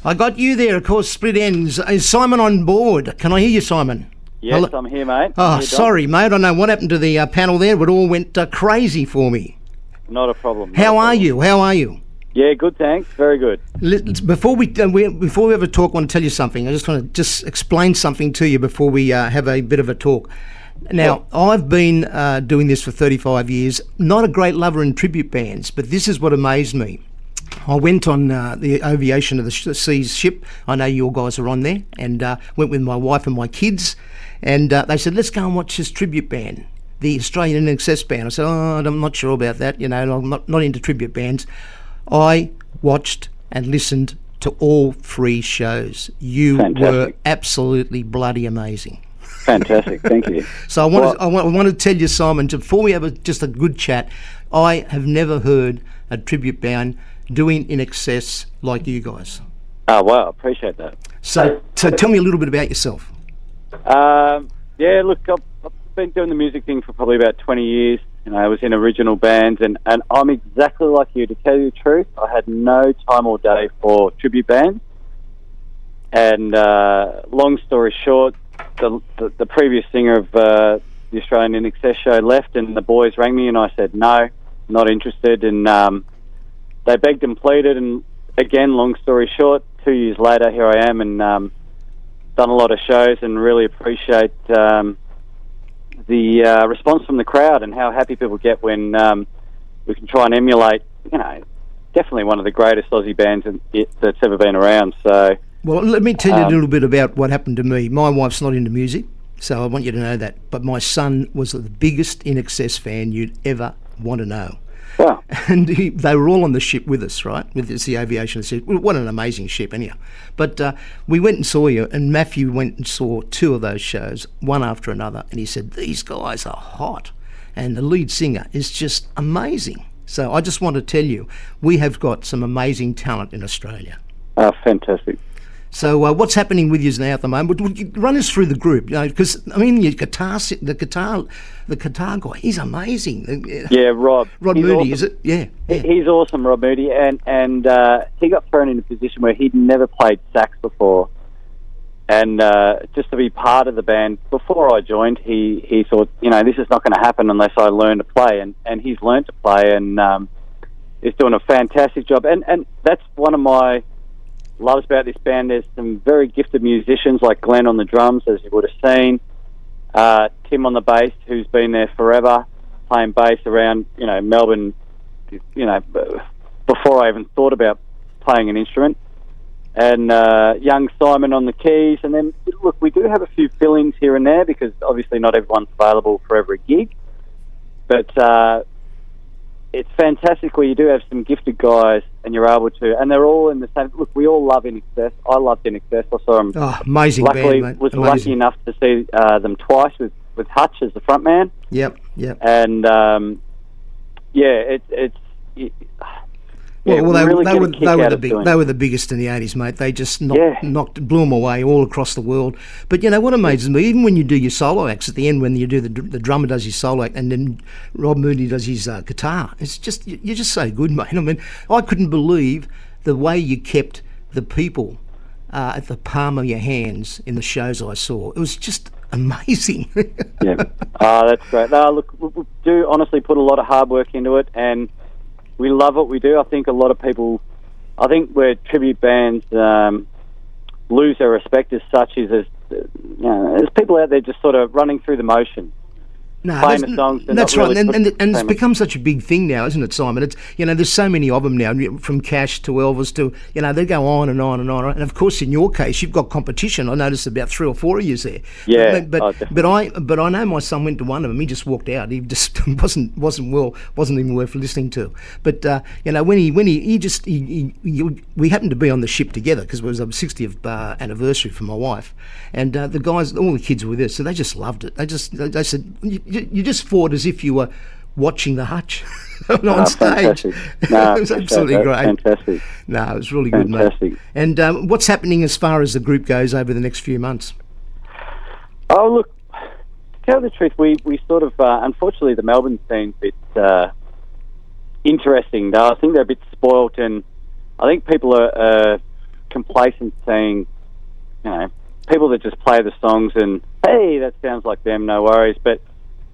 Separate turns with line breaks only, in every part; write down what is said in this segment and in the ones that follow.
I got you there, of course, split ends. Is Simon on board? Can I hear you, Simon?
Yes,
Hello?
I'm here, mate.
Oh, sorry, mate. I don't know what happened to the panel there. It all went crazy for me.
Not a problem.
How are you?
Yeah, good, thanks. Very good.
Before we ever talk, I want to tell you something. I just want to explain something to you before we have a bit of a talk. Now, I've been doing this for 35 years. Not a great lover in tribute bands, but this is what amazed me. I went on the aviation of the Seas ship. I know your guys are on there, and went with my wife and my kids. And they said, let's go and watch this tribute band, the Australian INXS band. I said, I'm not sure about that. You know, I'm not into tribute bands. I watched and listened to all 3 shows. You were absolutely bloody amazing.
Fantastic, thank you.
So I want to tell you, Simon, before we have just a good chat, I have never heard a tribute band doing INXS like you guys.
Oh, wow, appreciate that.
So tell me a little bit about yourself.
Yeah, look, I've been doing the music thing for probably about 20 years. You know, I was in original bands, and I'm exactly like you. To tell you the truth, I had no time or day for tribute bands. And long story short, the previous singer of the Australian INXS Show left, and the boys rang me, and I said no, not interested. And they begged and pleaded, and again, long story short, 2 years later, here I am, and done a lot of shows, and really appreciate the response from the crowd and how happy people get when we can try and emulate, you know, definitely one of the greatest Aussie bands that's ever been around. So, well,
let me tell you a little bit about what happened to me. My wife's not into music, so I want you to know that. But my son was the biggest INXS fan you'd ever want to know.
Wow.
And they were all on the ship with us, right? With the aviation ship. What an amazing ship, anyhow. But we went and saw you, and Matthew went and saw 2 of those shows, one after another, and he said, these guys are hot. And the lead singer is just amazing. So I just want to tell you, we have got some amazing talent in Australia.
Oh, fantastic.
So what's happening with you now at the moment? Would you run us through the group? You know, because I mean, the guitar guy, he's amazing.
Yeah, Rod
Moody,
awesome.
Is it? Yeah.
He's awesome, Rod Moody, and he got thrown in a position where he'd never played sax before, and just to be part of the band before I joined, he thought, you know, this is not going to happen unless I learn to play, and he's learned to play, and is doing a fantastic job, and that's one of my loves about this band. There's some very gifted musicians like Glenn on the drums, as you would have seen, Tim on the bass, who's been there forever, playing bass around, you know, Melbourne, you know, before I even thought about playing an instrument, and young Simon on the keys. And then, look, we do have a few fill-ins here and there because obviously not everyone's available for every gig, but it's fantastic where you do have some gifted guys and you're able to, and they're all in the same. Look, we all love INXS. I loved INXS. I saw them.
Oh, amazing
luckily,
band, mate.
Was
amazing.
lucky enough to see them twice with Hutch as the front man.
Yep.
And yeah,
they were
the
biggest in the 80s, mate. They just blew them away all across the world. But you know what amazes me, even when you do your solo acts at the end, when you do the drummer does his solo act and then Rob Moody does his guitar, it's just, you're just so good, mate. I mean, I couldn't believe the way you kept the people at the palm of your hands in the shows I saw. It was just amazing.
Yeah. Oh, that's great. No, look, we do honestly put a lot of hard work into it, and we love what we do. I think a lot of people, where tribute bands lose their respect as such is there's people out there just sort of running through the motion.
No,
famous songs.
That's right, and it's become such a big thing now, isn't it, Simon? It's, you know, there's so many of them now, from Cash to Elvis to, you know, they go on and on and on. And of course, in your case, you've got competition. I noticed about 3 or 4 of you there.
Yeah,
but I know my son went to one of them. He just walked out. He just wasn't even worth listening to. But you know, when we happened to be on the ship together because it was our 60th anniversary for my wife, and the guys, all the kids were with us, so they just loved it. They said, you just fought as if you were watching the Hutch on stage.
No,
it was absolutely great.
Fantastic.
No, it was really good, mate. And what's happening as far as the group goes over the next few months?
Oh, look, to tell the truth, we sort of, unfortunately, the Melbourne scene's a bit interesting. I think they're a bit spoilt, and I think people are complacent seeing, people that just play the songs and, hey, that sounds like them, no worries. But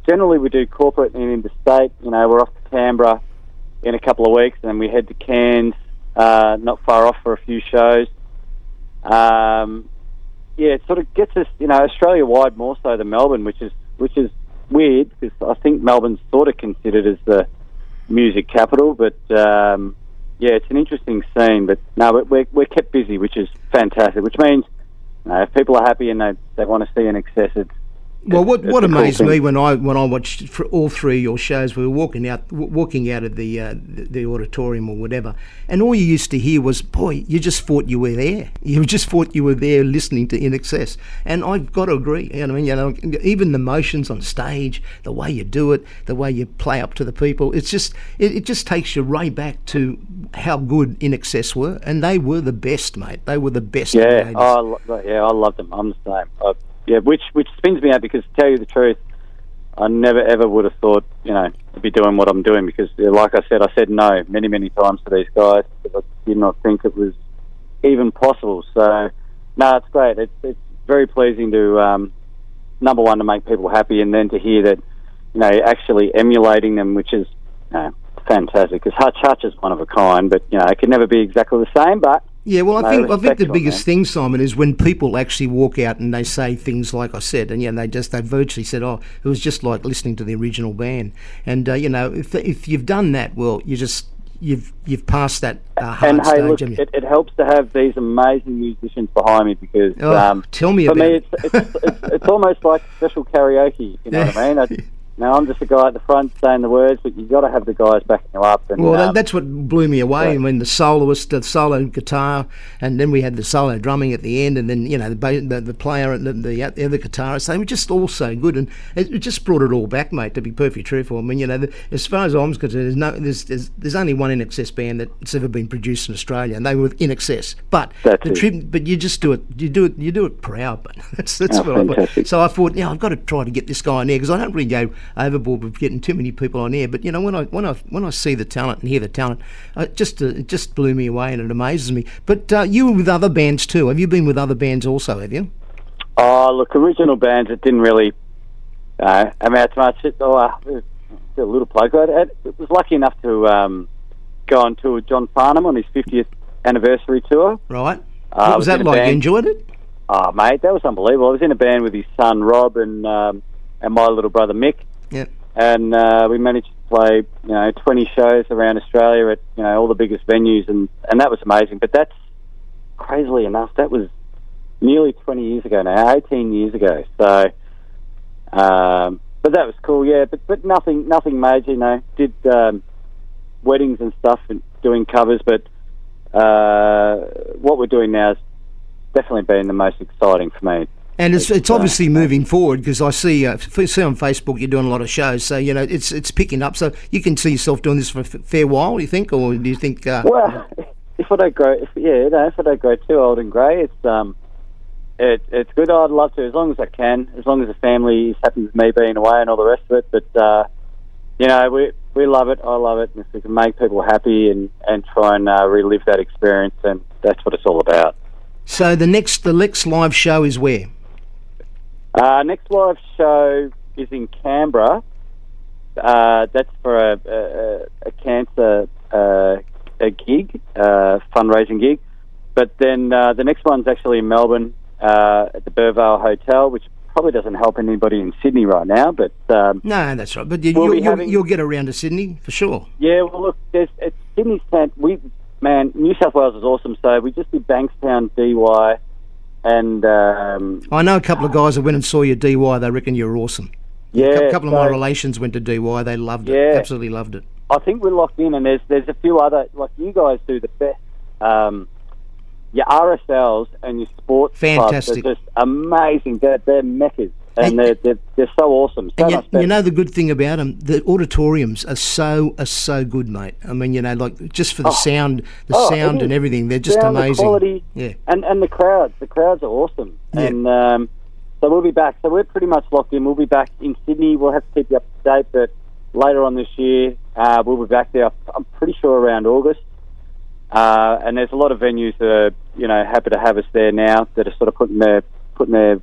generally we do corporate and interstate. We're off to Canberra in a couple of weeks, and then we head to Cairns, not far off, for a few shows. It sort of gets us, Australia-wide more so than Melbourne, which is weird, because I think Melbourne's sort of considered as the music capital, but it's an interesting scene. But no, we're kept busy, which is fantastic, which means if people are happy and they want to see INXS,
what amazed me when I watched for all three of your shows, we were walking out of the auditorium or whatever, and all you used to hear was, boy, you just thought you were there. You just thought you were there listening to INXS. And I've got to agree. Even the motions on stage, the way you do it, the way you play up to the people, it just takes you right back to how good INXS were, and they were the best, mate. They were the best.
Yeah, I love them. I'm the same. Which spins me out, because to tell you the truth, I never ever would have thought, to be doing what I'm doing, because, like I said no many, many times to these guys, because I did not think it was even possible. So, no, it's great. It's very pleasing to, number one, to make people happy, and then to hear that, actually emulating them, which is fantastic, because Hutch is one of a kind, but, it could never be exactly the same, but...
Yeah, well, I think the biggest thing, Simon, is when people actually walk out and they say things like I said, and they virtually said, "Oh, it was just like listening to the original band." And if you've done that, well, you've passed that hard stage.
And hey, look, it helps to have these amazing musicians behind me, because
tell me
for
about
me,
it.
it's almost like special karaoke. You know what I mean? Now, I'm just a guy at the front saying the words, but you've got to have the guys backing you up. And,
that's what blew me away. Right. I mean, the soloist, the solo guitar, and then we had the solo drumming at the end, and then, the player and the other guitarist, they were just all so good, and it just brought it all back, mate, to be perfectly truthful. I mean, as far as I'm concerned, there's only one INXS band that's ever been produced in Australia, and they were INXS. But but you just do it, you do it proud, but that's what I thought. So I thought, I've got to try to get this guy in there, because I don't really go overboard with getting too many people on air, but when I see the talent and hear the talent, it just blew me away, and it amazes me. But you were with other bands too. Have you been with other bands also? Have you?
Oh, look, original bands, it didn't really amount to much. A little plug. I was lucky enough to go on tour with John Farnham on his 50th anniversary tour.
Right. What was that like? You enjoyed it?
Oh, mate, that was unbelievable. I was in a band with his son Rob and my little brother Mick.
Yep.
And we managed to play, 20 shows around Australia at, all the biggest venues, and that was amazing. But that's, crazily enough, that was nearly 20 years ago now, 18 years ago. So, but that was cool, yeah. But nothing major, Did weddings and stuff and doing covers, but what we're doing now has definitely been the most exciting for me.
And it's obviously moving forward, because I see on Facebook you're doing a lot of shows, so it's picking up. So you can see yourself doing this for a fair while, you think, or do you think?
Well, if I don't grow too old and grey, it's good. I'd love to, as long as I can, as long as the family is happy with me being away and all the rest of it. But we love it. I love it, and if we can make people happy and try and relive that experience, then that's what it's all about.
So the next live show is where?
Next live show is in Canberra. That's for a cancer gig, fundraising gig. But then the next one's actually in Melbourne at the Burvale Hotel, which probably doesn't help anybody in Sydney right now. But
no, that's right. But you'll get around to Sydney for sure.
Yeah, well, look, Sydney's New South Wales is awesome. So we just did Bankstown, DY. And
I know a couple of guys that went and saw your DY. They reckon you're awesome.
Yeah,
a couple of my relations went to DY. They loved it. Absolutely loved it.
I think we're locked in, and there's a few other, like, you guys do the best. Your RSLs and your sports
fantastic
clubs are just amazing. They're meccas, and they're so awesome. So much better.
The good thing about them, the auditoriums are so good, mate. I mean, like, just for the sound, sound and everything, they're just amazing.
The quality,
yeah,
and the crowds are awesome. Yeah. And so we'll be back. So we're pretty much locked in. We'll be back in Sydney. We'll have to keep you up to date, but later on this year, we'll be back there. I'm pretty sure around August. And there's a lot of venues that are, happy to have us there now, that are sort of putting their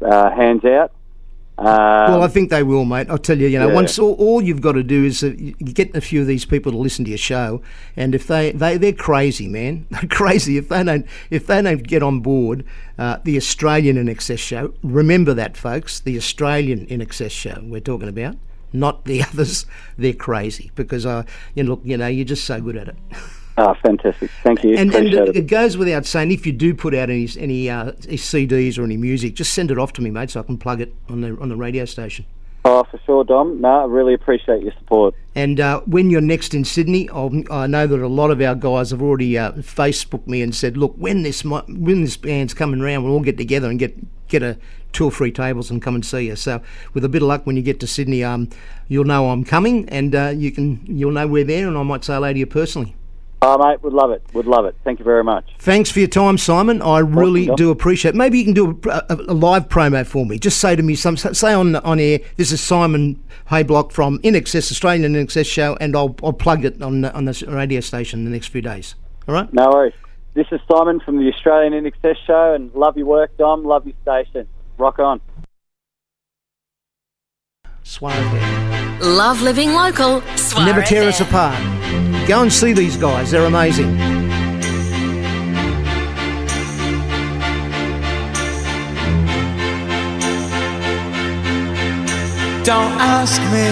hands out.
Well, I think they will, mate. I'll tell you,
Yeah.
once all you've got to do is you get a few of these people to listen to your show, and if they're crazy, man, they're crazy. If they don't get on board the Australian INXS Show, remember that, folks, the Australian INXS Show we're talking about, not the others. They're crazy because you're just so good at it.
Oh, fantastic! Thank you.
And
Appreciate it.
it goes without saying, if you do put out any CDs or any music, just send it off to me, mate, so I can plug it on the radio station.
Oh, for sure, Dom. No, I really appreciate your support.
And when you're next in Sydney, I know that a lot of our guys have already Facebooked me and said, look, when this band's coming round, we'll all get together and get 2 or 3 tables and come and see you. So with a bit of luck, when you get to Sydney, you'll know I'm coming, and you'll know we're there, and I might say hello to you personally.
Oh, mate, would love it. Would love it. Thank you very much.
Thanks for your time, Simon. I really do appreciate it. Maybe you can do a live promo for me. Just say to me, say on air, this is Simon Heyblok from Australian INXS Show, and I'll plug it on the radio station in the next few days. All right?
No worries. This is Simon from the Australian INXS Show, and love your work, Dom. Love your station. Rock on.
SWR FM.
Love living local. SWR
Never tear
FM.
us apart. Go and see these guys. They're amazing.
Don't ask me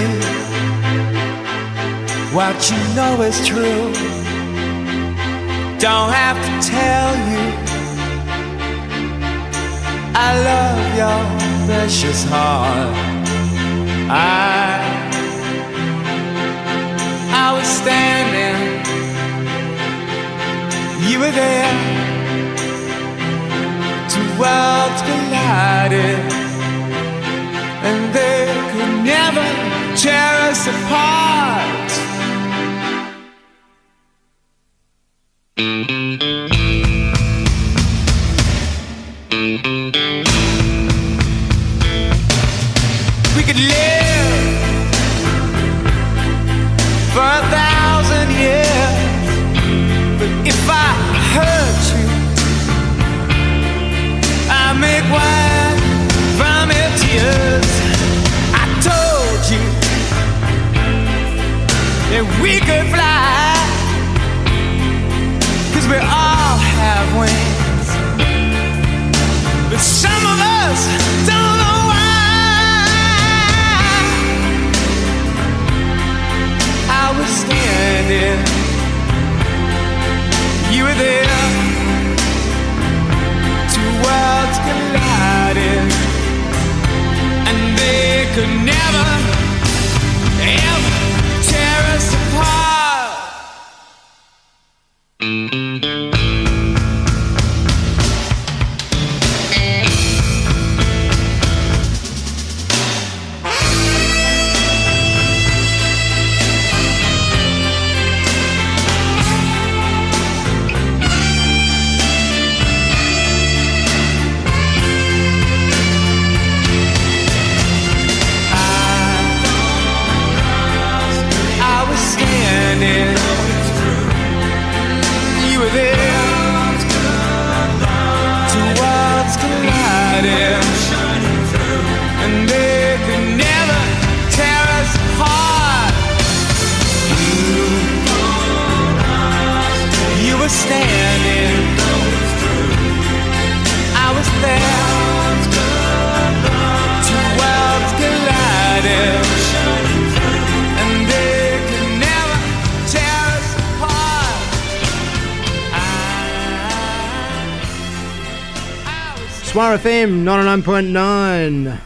what you know is true. Don't have to tell you I love your precious heart. I was standing, you were there. 2 worlds collided, and they could never tear us apart. We could live for 1,000 years, but if I hurt you, I make wine from your tears. I told you that we could fly, 'cause we all have wings, but some of us don't know why. I was standing, you were there. 2 worlds collided, and they could never, ever tear us apart. You were there. 2 worlds collided, and they could never tear us apart. You were standing, I was there. 2 worlds collided, and they could never tear us apart.
SWR FM 99.9.